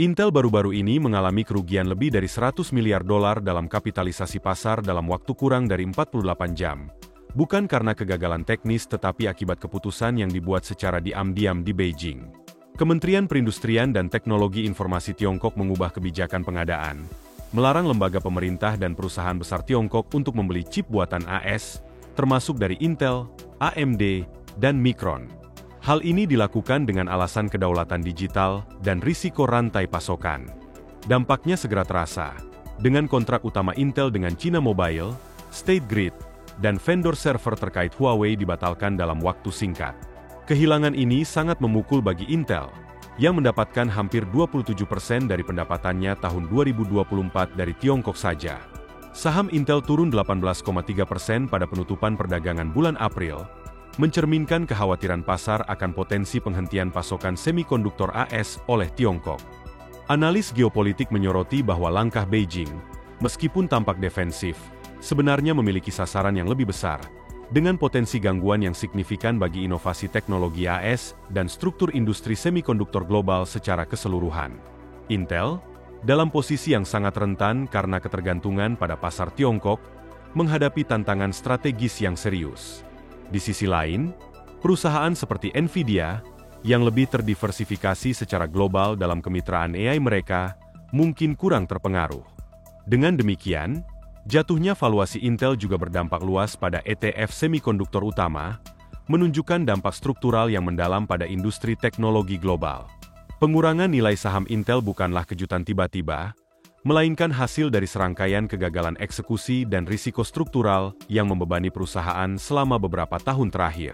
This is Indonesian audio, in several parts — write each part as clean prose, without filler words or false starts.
Intel baru-baru ini mengalami kerugian lebih dari 100 miliar dolar dalam kapitalisasi pasar dalam waktu kurang dari 48 jam. Bukan karena kegagalan teknis tetapi akibat keputusan yang dibuat secara diam-diam di Beijing. Kementerian Perindustrian dan Teknologi Informasi Tiongkok mengubah kebijakan pengadaan, melarang lembaga pemerintah dan perusahaan besar Tiongkok untuk membeli chip buatan AS, termasuk dari Intel, AMD, dan Micron. Hal ini dilakukan dengan alasan kedaulatan digital dan risiko rantai pasokan. Dampaknya segera terasa, dengan kontrak utama Intel dengan China Mobile, State Grid, dan vendor server terkait Huawei dibatalkan dalam waktu singkat. Kehilangan ini sangat memukul bagi Intel, yang mendapatkan hampir 27% dari pendapatannya tahun 2024 dari Tiongkok saja. Saham Intel turun 18,3% pada penutupan perdagangan bulan April, mencerminkan kekhawatiran pasar akan potensi penghentian pasokan semikonduktor AS oleh Tiongkok. Analis geopolitik menyoroti bahwa langkah Beijing, meskipun tampak defensif, sebenarnya memiliki sasaran yang lebih besar, dengan potensi gangguan yang signifikan bagi inovasi teknologi AS dan struktur industri semikonduktor global secara keseluruhan. Intel, dalam posisi yang sangat rentan karena ketergantungan pada pasar Tiongkok, menghadapi tantangan strategis yang serius. Di sisi lain, perusahaan seperti Nvidia, yang lebih terdiversifikasi secara global dalam kemitraan AI mereka, mungkin kurang terpengaruh. Dengan demikian, jatuhnya valuasi Intel juga berdampak luas pada ETF semikonduktor utama, menunjukkan dampak struktural yang mendalam pada industri teknologi global. Pengurangan nilai saham Intel bukanlah kejutan tiba-tiba, melainkan hasil dari serangkaian kegagalan eksekusi dan risiko struktural yang membebani perusahaan selama beberapa tahun terakhir.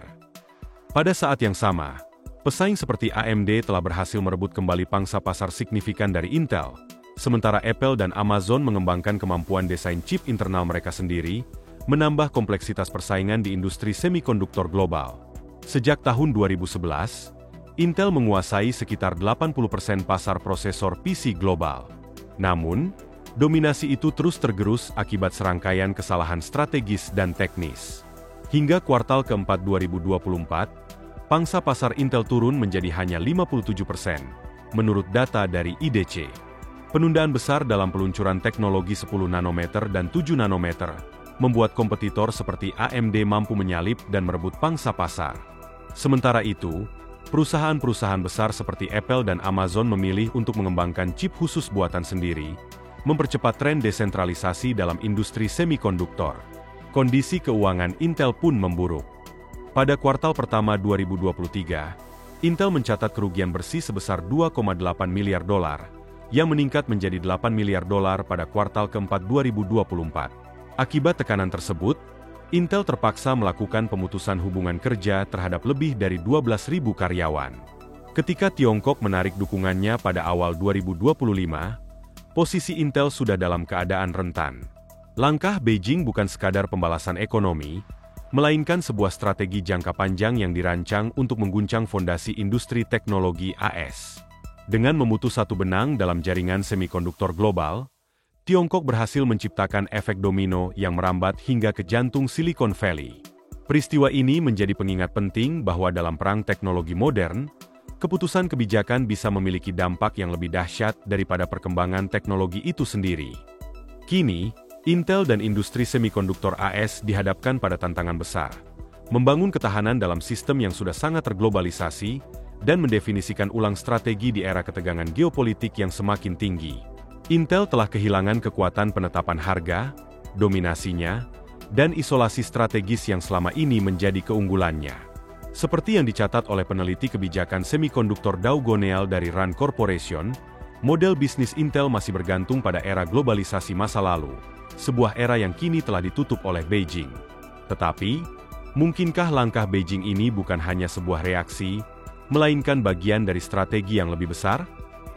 Pada saat yang sama, pesaing seperti AMD telah berhasil merebut kembali pangsa pasar signifikan dari Intel, sementara Apple dan Amazon mengembangkan kemampuan desain chip internal mereka sendiri, menambah kompleksitas persaingan di industri semikonduktor global. Sejak tahun 2011, Intel menguasai sekitar 80% pasar prosesor PC global. Namun, dominasi itu terus tergerus akibat serangkaian kesalahan strategis dan teknis. Hingga kuartal keempat 2024, pangsa pasar Intel turun menjadi hanya 57%, menurut data dari IDC. Penundaan besar dalam peluncuran teknologi 10 nanometer dan 7 nanometer, membuat kompetitor seperti AMD mampu menyalip dan merebut pangsa pasar. Sementara itu, perusahaan-perusahaan besar seperti Apple dan Amazon memilih untuk mengembangkan chip khusus buatan sendiri, mempercepat tren desentralisasi dalam industri semikonduktor. Kondisi keuangan Intel pun memburuk. Pada kuartal pertama 2023, Intel mencatat kerugian bersih sebesar 2,8 miliar dolar, yang meningkat menjadi 8 miliar dolar pada kuartal keempat 2024. Akibat tekanan tersebut, Intel terpaksa melakukan pemutusan hubungan kerja terhadap lebih dari 12.000 karyawan. Ketika Tiongkok menarik dukungannya pada awal 2025, posisi Intel sudah dalam keadaan rentan. Langkah Beijing bukan sekadar pembalasan ekonomi, melainkan sebuah strategi jangka panjang yang dirancang untuk mengguncang fondasi industri teknologi AS. Dengan memutus satu benang dalam jaringan semikonduktor global, Tiongkok berhasil menciptakan efek domino yang merambat hingga ke jantung Silicon Valley. Peristiwa ini menjadi pengingat penting bahwa dalam perang teknologi modern, keputusan kebijakan bisa memiliki dampak yang lebih dahsyat daripada perkembangan teknologi itu sendiri. Kini, Intel dan industri semikonduktor AS dihadapkan pada tantangan besar, membangun ketahanan dalam sistem yang sudah sangat terglobalisasi, dan mendefinisikan ulang strategi di era ketegangan geopolitik yang semakin tinggi. Intel telah kehilangan kekuatan penetapan harga, dominasinya, dan isolasi strategis yang selama ini menjadi keunggulannya. Seperti yang dicatat oleh peneliti kebijakan semikonduktor Dow Goneal dari RAND Corporation, model bisnis Intel masih bergantung pada era globalisasi masa lalu, sebuah era yang kini telah ditutup oleh Beijing. Tetapi, mungkinkah langkah Beijing ini bukan hanya sebuah reaksi, melainkan bagian dari strategi yang lebih besar?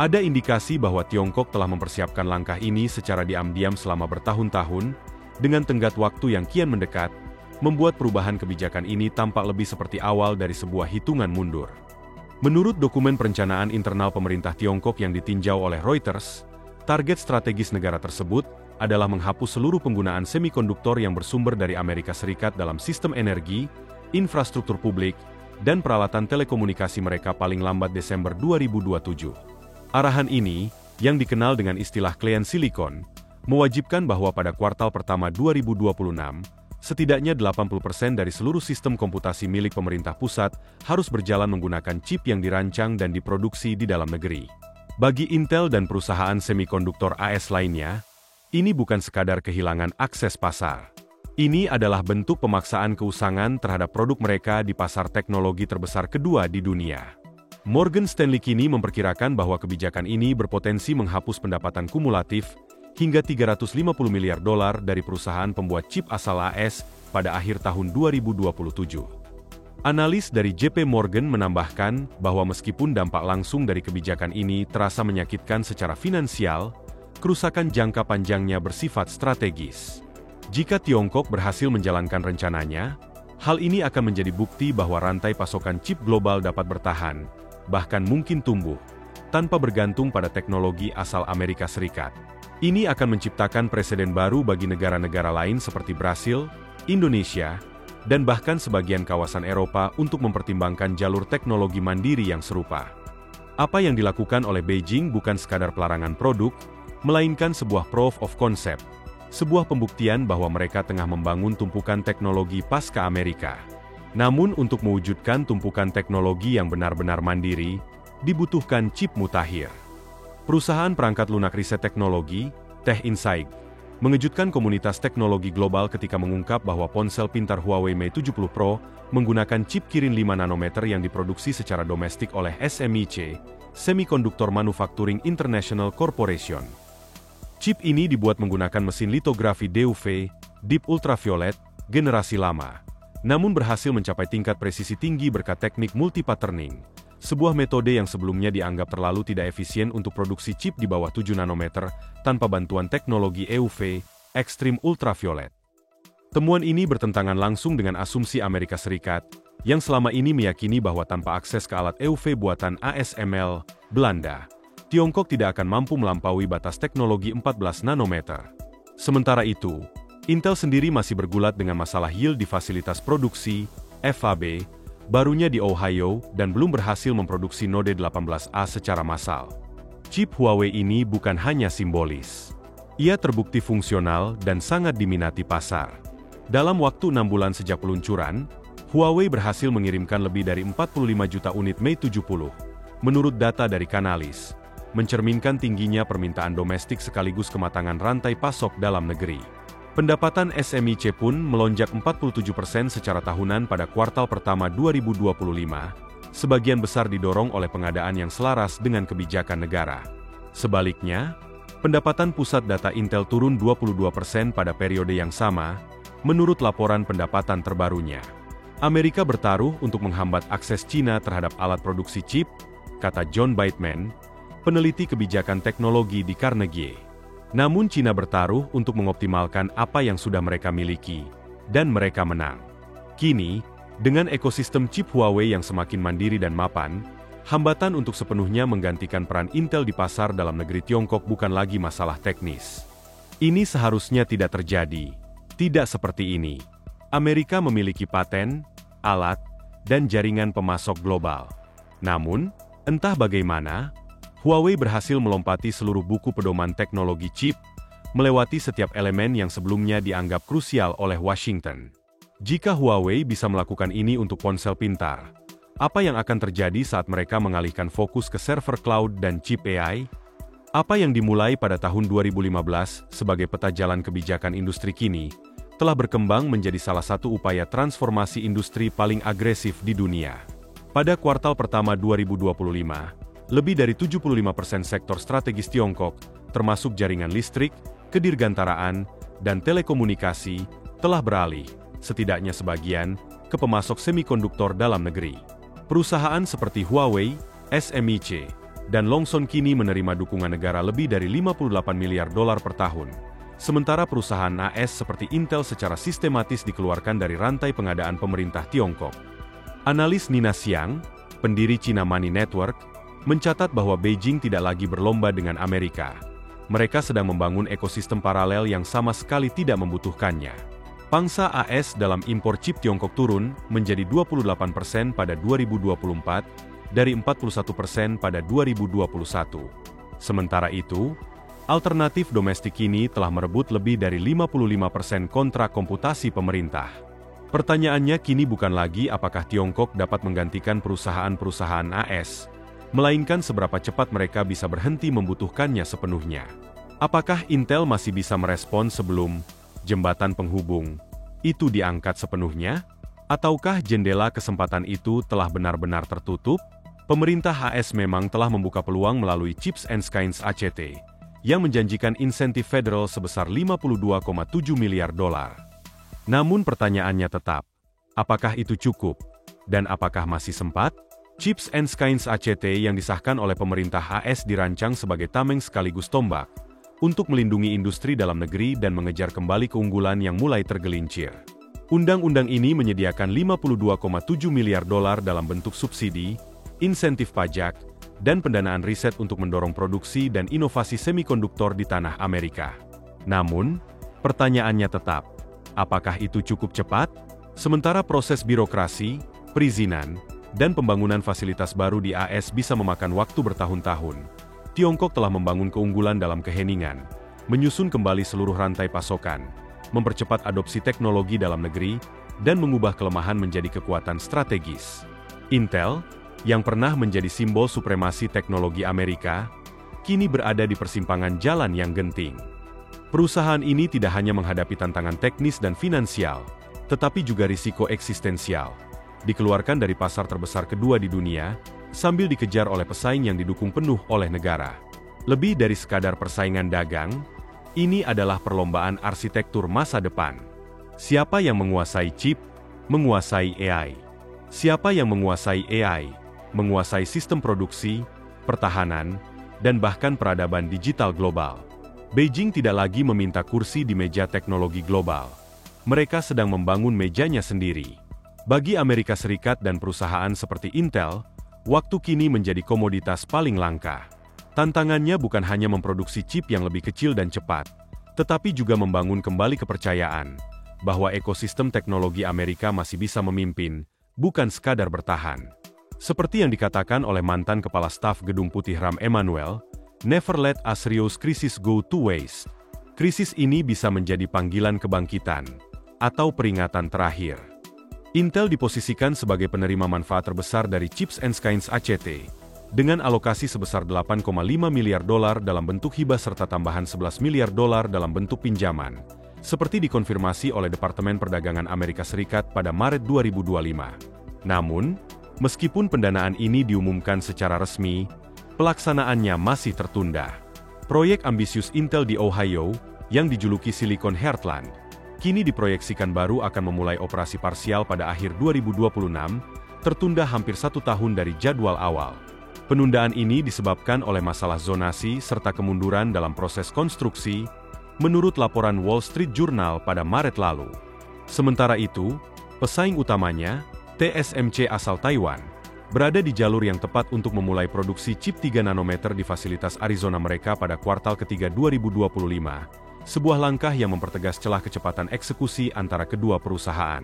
Ada indikasi bahwa Tiongkok telah mempersiapkan langkah ini secara diam-diam selama bertahun-tahun, dengan tenggat waktu yang kian mendekat, membuat perubahan kebijakan ini tampak lebih seperti awal dari sebuah hitungan mundur. Menurut dokumen perencanaan internal pemerintah Tiongkok yang ditinjau oleh Reuters, target strategis negara tersebut adalah menghapus seluruh penggunaan semikonduktor yang bersumber dari Amerika Serikat dalam sistem energi, infrastruktur publik, dan peralatan telekomunikasi mereka paling lambat Desember 2027. Arahan ini, yang dikenal dengan istilah Clean Silicon, mewajibkan bahwa pada kuartal pertama 2026, setidaknya 80% dari seluruh sistem komputasi milik pemerintah pusat harus berjalan menggunakan chip yang dirancang dan diproduksi di dalam negeri. Bagi Intel dan perusahaan semikonduktor AS lainnya, ini bukan sekadar kehilangan akses pasar. Ini adalah bentuk pemaksaan keusangan terhadap produk mereka di pasar teknologi terbesar kedua di dunia. Morgan Stanley kini memperkirakan bahwa kebijakan ini berpotensi menghapus pendapatan kumulatif hingga $350 miliar dari perusahaan pembuat chip asal AS pada akhir tahun 2027. Analis dari JP Morgan menambahkan bahwa meskipun dampak langsung dari kebijakan ini terasa menyakitkan secara finansial, kerusakan jangka panjangnya bersifat strategis. Jika Tiongkok berhasil menjalankan rencananya, hal ini akan menjadi bukti bahwa rantai pasokan chip global dapat bertahan, bahkan mungkin tumbuh, tanpa bergantung pada teknologi asal Amerika Serikat. Ini akan menciptakan preseden baru bagi negara-negara lain seperti Brasil, Indonesia, dan bahkan sebagian kawasan Eropa untuk mempertimbangkan jalur teknologi mandiri yang serupa. Apa yang dilakukan oleh Beijing bukan sekadar pelarangan produk, melainkan sebuah proof of concept, sebuah pembuktian bahwa mereka tengah membangun tumpukan teknologi pasca Amerika. Namun untuk mewujudkan tumpukan teknologi yang benar-benar mandiri, dibutuhkan chip mutakhir. Perusahaan perangkat lunak riset teknologi, TechInsight, mengejutkan komunitas teknologi global ketika mengungkap bahwa ponsel pintar Huawei Mate 70 Pro menggunakan chip Kirin 5 nanometer yang diproduksi secara domestik oleh SMIC, Semiconductor Manufacturing International Corporation. Chip ini dibuat menggunakan mesin litografi DUV, Deep Ultraviolet, generasi lama, namun berhasil mencapai tingkat presisi tinggi berkat teknik multi-patterning, sebuah metode yang sebelumnya dianggap terlalu tidak efisien untuk produksi chip di bawah 7 nanometer tanpa bantuan teknologi EUV, Extreme Ultraviolet. Temuan ini bertentangan langsung dengan asumsi Amerika Serikat, yang selama ini meyakini bahwa tanpa akses ke alat EUV buatan ASML, Belanda, Tiongkok tidak akan mampu melampaui batas teknologi 14 nanometer. Sementara itu, Intel sendiri masih bergulat dengan masalah yield di fasilitas produksi, FAB, barunya di Ohio dan belum berhasil memproduksi Node 18A secara massal. Chip Huawei ini bukan hanya simbolis. Ia terbukti fungsional dan sangat diminati pasar. Dalam waktu 6 bulan sejak peluncuran, Huawei berhasil mengirimkan lebih dari 45 juta unit Mate 70. Menurut data dari Canalys, mencerminkan tingginya permintaan domestik sekaligus kematangan rantai pasok dalam negeri. Pendapatan SMIC pun melonjak 47% secara tahunan pada kuartal pertama 2025, sebagian besar didorong oleh pengadaan yang selaras dengan kebijakan negara. Sebaliknya, pendapatan pusat data Intel turun 22% pada periode yang sama, menurut laporan pendapatan terbarunya. Amerika bertaruh untuk menghambat akses China terhadap alat produksi chip, kata John Bateman, peneliti kebijakan teknologi di Carnegie. Namun China bertaruh untuk mengoptimalkan apa yang sudah mereka miliki, dan mereka menang. Kini, dengan ekosistem chip Huawei yang semakin mandiri dan mapan, hambatan untuk sepenuhnya menggantikan peran Intel di pasar dalam negeri Tiongkok bukan lagi masalah teknis. Ini seharusnya tidak terjadi. Tidak seperti ini. Amerika memiliki paten, alat, dan jaringan pemasok global. Namun, entah bagaimana, Huawei berhasil melompati seluruh buku pedoman teknologi chip, melewati setiap elemen yang sebelumnya dianggap krusial oleh Washington. Jika Huawei bisa melakukan ini untuk ponsel pintar, apa yang akan terjadi saat mereka mengalihkan fokus ke server cloud dan chip AI? Apa yang dimulai pada tahun 2015 sebagai peta jalan kebijakan industri kini, telah berkembang menjadi salah satu upaya transformasi industri paling agresif di dunia. Pada kuartal pertama 2025, lebih dari 75% sektor strategis Tiongkok, termasuk jaringan listrik, kedirgantaraan, dan telekomunikasi, telah beralih, setidaknya sebagian, ke pemasok semikonduktor dalam negeri. Perusahaan seperti Huawei, SMIC, dan Longson kini menerima dukungan negara lebih dari $58 miliar per tahun. Sementara perusahaan AS seperti Intel secara sistematis dikeluarkan dari rantai pengadaan pemerintah Tiongkok. Analis Nina Xiang, pendiri China Money Network, mencatat bahwa Beijing tidak lagi berlomba dengan Amerika. Mereka sedang membangun ekosistem paralel yang sama sekali tidak membutuhkannya. Pangsa AS dalam impor chip Tiongkok turun menjadi 28% pada 2024, dari 41% pada 2021. Sementara itu, alternatif domestik kini telah merebut lebih dari 55% kontrak komputasi pemerintah. Pertanyaannya kini bukan lagi apakah Tiongkok dapat menggantikan perusahaan-perusahaan AS, melainkan seberapa cepat mereka bisa berhenti membutuhkannya sepenuhnya. Apakah Intel masih bisa merespon sebelum jembatan penghubung itu diangkat sepenuhnya? Ataukah jendela kesempatan itu telah benar-benar tertutup? Pemerintah AS memang telah membuka peluang melalui Chips and Science ACT, yang menjanjikan insentif federal sebesar 52,7 miliar dolar. Namun pertanyaannya tetap, apakah itu cukup? Dan apakah masih sempat? Chips and Science ACT yang disahkan oleh pemerintah AS dirancang sebagai tameng sekaligus tombak, untuk melindungi industri dalam negeri dan mengejar kembali keunggulan yang mulai tergelincir. Undang-undang ini menyediakan 52,7 miliar dolar dalam bentuk subsidi, insentif pajak, dan pendanaan riset untuk mendorong produksi dan inovasi semikonduktor di tanah Amerika. Namun, pertanyaannya tetap, apakah itu cukup cepat? Sementara proses birokrasi, perizinan, dan pembangunan fasilitas baru di AS bisa memakan waktu bertahun-tahun, Tiongkok telah membangun keunggulan dalam keheningan, menyusun kembali seluruh rantai pasokan, mempercepat adopsi teknologi dalam negeri, dan mengubah kelemahan menjadi kekuatan strategis. Intel, yang pernah menjadi simbol supremasi teknologi Amerika, kini berada di persimpangan jalan yang genting. Perusahaan ini tidak hanya menghadapi tantangan teknis dan finansial, tetapi juga risiko eksistensial. Dikeluarkan dari pasar terbesar kedua di dunia, sambil dikejar oleh pesaing yang didukung penuh oleh negara. Lebih dari sekadar persaingan dagang, ini adalah perlombaan arsitektur masa depan. Siapa yang menguasai chip, menguasai AI. Siapa yang menguasai AI, menguasai sistem produksi, pertahanan, dan bahkan peradaban digital global. Beijing tidak lagi meminta kursi di meja teknologi global. Mereka sedang membangun mejanya sendiri. Bagi Amerika Serikat dan perusahaan seperti Intel, waktu kini menjadi komoditas paling langka. Tantangannya bukan hanya memproduksi chip yang lebih kecil dan cepat, tetapi juga membangun kembali kepercayaan bahwa ekosistem teknologi Amerika masih bisa memimpin, bukan sekadar bertahan. Seperti yang dikatakan oleh mantan Kepala Staf Gedung Putih Rahm Emanuel, "Never let a serious crisis go to waste." Krisis ini bisa menjadi panggilan kebangkitan, atau peringatan terakhir. Intel diposisikan sebagai penerima manfaat terbesar dari Chips and Science ACT, dengan alokasi sebesar 8,5 miliar dolar dalam bentuk hibah serta tambahan 11 miliar dolar dalam bentuk pinjaman, seperti dikonfirmasi oleh Departemen Perdagangan Amerika Serikat pada Maret 2025. Namun, meskipun pendanaan ini diumumkan secara resmi, pelaksanaannya masih tertunda. Proyek ambisius Intel di Ohio, yang dijuluki Silicon Heartland, kini diproyeksikan baru akan memulai operasi parsial pada akhir 2026, tertunda hampir 1 tahun dari jadwal awal. Penundaan ini disebabkan oleh masalah zonasi serta kemunduran dalam proses konstruksi, menurut laporan Wall Street Journal pada Maret lalu. Sementara itu, pesaing utamanya, TSMC asal Taiwan, berada di jalur yang tepat untuk memulai produksi chip 3 nanometer di fasilitas Arizona mereka pada kuartal ketiga 2025. Sebuah langkah yang mempertegas celah kecepatan eksekusi antara kedua perusahaan.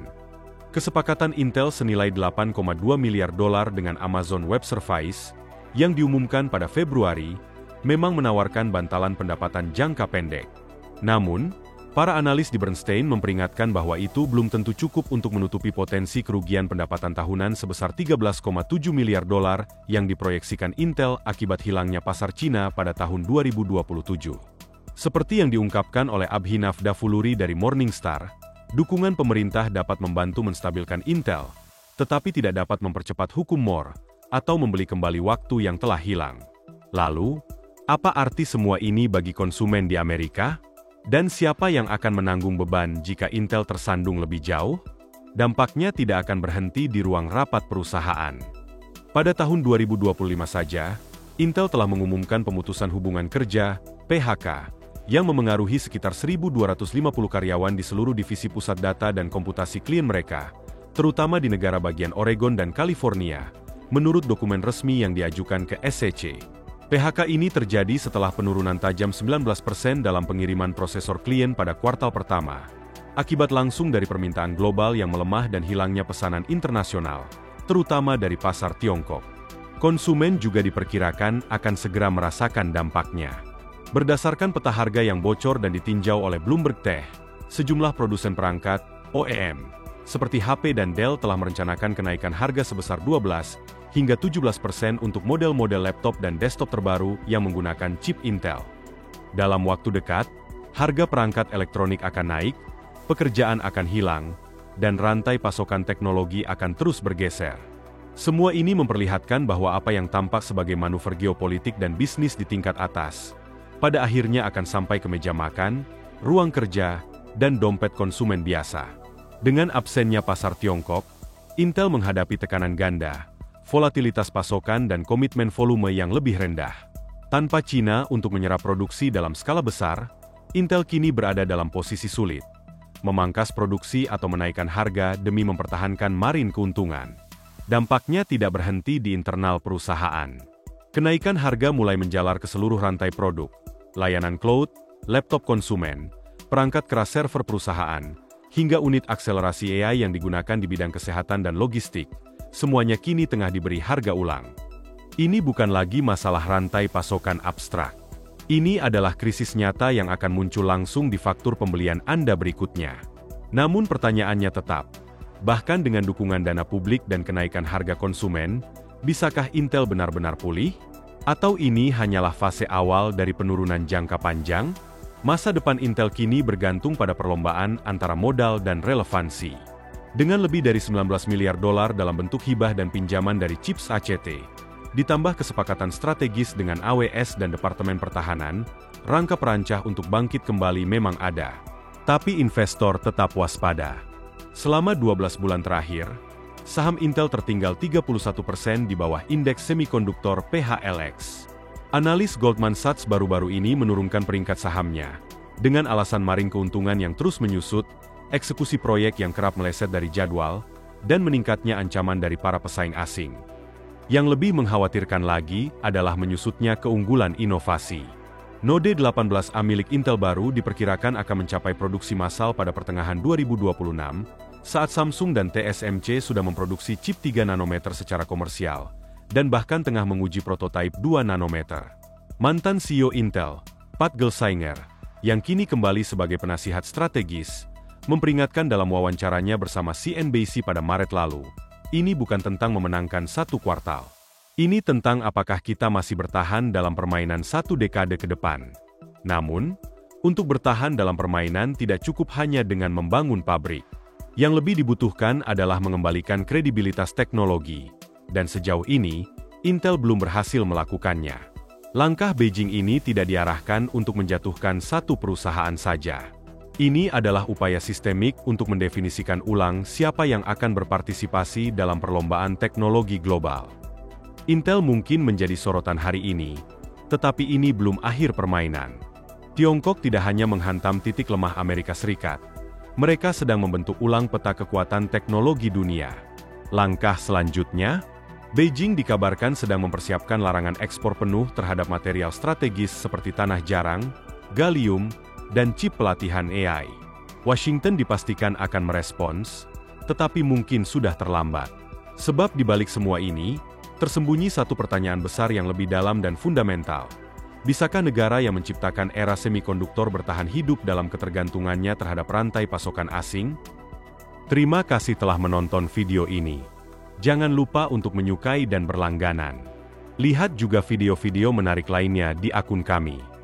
Kesepakatan Intel senilai 8,2 miliar dolar dengan Amazon Web Services, yang diumumkan pada Februari, memang menawarkan bantalan pendapatan jangka pendek. Namun, para analis di Bernstein memperingatkan bahwa itu belum tentu cukup untuk menutupi potensi kerugian pendapatan tahunan sebesar 13,7 miliar dolar yang diproyeksikan Intel akibat hilangnya pasar Cina pada tahun 2027. Seperti yang diungkapkan oleh Abhinav Davuluri dari Morningstar, dukungan pemerintah dapat membantu menstabilkan Intel, tetapi tidak dapat mempercepat hukum Moore, atau membeli kembali waktu yang telah hilang. Lalu, apa arti semua ini bagi konsumen di Amerika? Dan siapa yang akan menanggung beban jika Intel tersandung lebih jauh? Dampaknya tidak akan berhenti di ruang rapat perusahaan. Pada tahun 2025 saja, Intel telah mengumumkan pemutusan hubungan kerja, PHK, yang memengaruhi sekitar 1.250 karyawan di seluruh divisi pusat data dan komputasi klien mereka, terutama di negara bagian Oregon dan California, menurut dokumen resmi yang diajukan ke SEC. PHK ini terjadi setelah penurunan tajam 19% dalam pengiriman prosesor klien pada kuartal pertama, akibat langsung dari permintaan global yang melemah dan hilangnya pesanan internasional, terutama dari pasar Tiongkok. Konsumen juga diperkirakan akan segera merasakan dampaknya. Berdasarkan peta harga yang bocor dan ditinjau oleh Bloomberg Tech, sejumlah produsen perangkat, OEM, seperti HP dan Dell telah merencanakan kenaikan harga sebesar 12 hingga 17% untuk model-model laptop dan desktop terbaru yang menggunakan chip Intel. Dalam waktu dekat, harga perangkat elektronik akan naik, pekerjaan akan hilang, dan rantai pasokan teknologi akan terus bergeser. Semua ini memperlihatkan bahwa apa yang tampak sebagai manuver geopolitik dan bisnis di tingkat atas, pada akhirnya akan sampai ke meja makan, ruang kerja, dan dompet konsumen biasa. Dengan absennya pasar Tiongkok, Intel menghadapi tekanan ganda, volatilitas pasokan dan komitmen volume yang lebih rendah. Tanpa China untuk menyerap produksi dalam skala besar, Intel kini berada dalam posisi sulit, memangkas produksi atau menaikkan harga demi mempertahankan margin keuntungan. Dampaknya tidak berhenti di internal perusahaan. Kenaikan harga mulai menjalar ke seluruh rantai produk, layanan cloud, laptop konsumen, perangkat keras server perusahaan, hingga unit akselerasi AI yang digunakan di bidang kesehatan dan logistik, semuanya kini tengah diberi harga ulang. Ini bukan lagi masalah rantai pasokan abstrak. Ini adalah krisis nyata yang akan muncul langsung di faktur pembelian Anda berikutnya. Namun pertanyaannya tetap, bahkan dengan dukungan dana publik dan kenaikan harga konsumen, bisakah Intel benar-benar pulih? Atau ini hanyalah fase awal dari penurunan jangka panjang? Masa depan Intel kini bergantung pada perlombaan antara modal dan relevansi. Dengan lebih dari 19 miliar dolar dalam bentuk hibah dan pinjaman dari Chips ACT, ditambah kesepakatan strategis dengan AWS dan Departemen Pertahanan, rangka perancah untuk bangkit kembali memang ada. Tapi investor tetap waspada. Selama 12 bulan terakhir, saham Intel tertinggal 31% di bawah indeks semikonduktor PHLX. Analis Goldman Sachs baru-baru ini menurunkan peringkat sahamnya, dengan alasan margin keuntungan yang terus menyusut, eksekusi proyek yang kerap meleset dari jadwal, dan meningkatnya ancaman dari para pesaing asing. Yang lebih mengkhawatirkan lagi adalah menyusutnya keunggulan inovasi. Node 18A milik Intel baru diperkirakan akan mencapai produksi massal pada pertengahan 2026, saat Samsung dan TSMC sudah memproduksi chip 3 nanometer secara komersial, dan bahkan tengah menguji prototipe 2 nanometer. Mantan CEO Intel, Pat Gelsinger, yang kini kembali sebagai penasihat strategis, memperingatkan dalam wawancaranya bersama CNBC pada Maret lalu, ini bukan tentang memenangkan satu kuartal. Ini tentang apakah kita masih bertahan dalam permainan satu dekade ke depan. Namun, untuk bertahan dalam permainan tidak cukup hanya dengan membangun pabrik. Yang lebih dibutuhkan adalah mengembalikan kredibilitas teknologi. Dan sejauh ini, Intel belum berhasil melakukannya. Langkah Beijing ini tidak diarahkan untuk menjatuhkan satu perusahaan saja. Ini adalah upaya sistemik untuk mendefinisikan ulang siapa yang akan berpartisipasi dalam perlombaan teknologi global. Intel mungkin menjadi sorotan hari ini, tetapi ini belum akhir permainan. Tiongkok tidak hanya menghantam titik lemah Amerika Serikat, mereka sedang membentuk ulang peta kekuatan teknologi dunia. Langkah selanjutnya, Beijing dikabarkan sedang mempersiapkan larangan ekspor penuh terhadap material strategis seperti tanah jarang, gallium, dan chip pelatihan AI. Washington dipastikan akan merespons, tetapi mungkin sudah terlambat. Sebab di balik semua ini, tersembunyi satu pertanyaan besar yang lebih dalam dan fundamental. Bisakah negara yang menciptakan era semikonduktor bertahan hidup dalam ketergantungannya terhadap rantai pasokan asing? Terima kasih telah menonton video ini. Jangan lupa untuk menyukai dan berlangganan. Lihat juga video-video menarik lainnya di akun kami.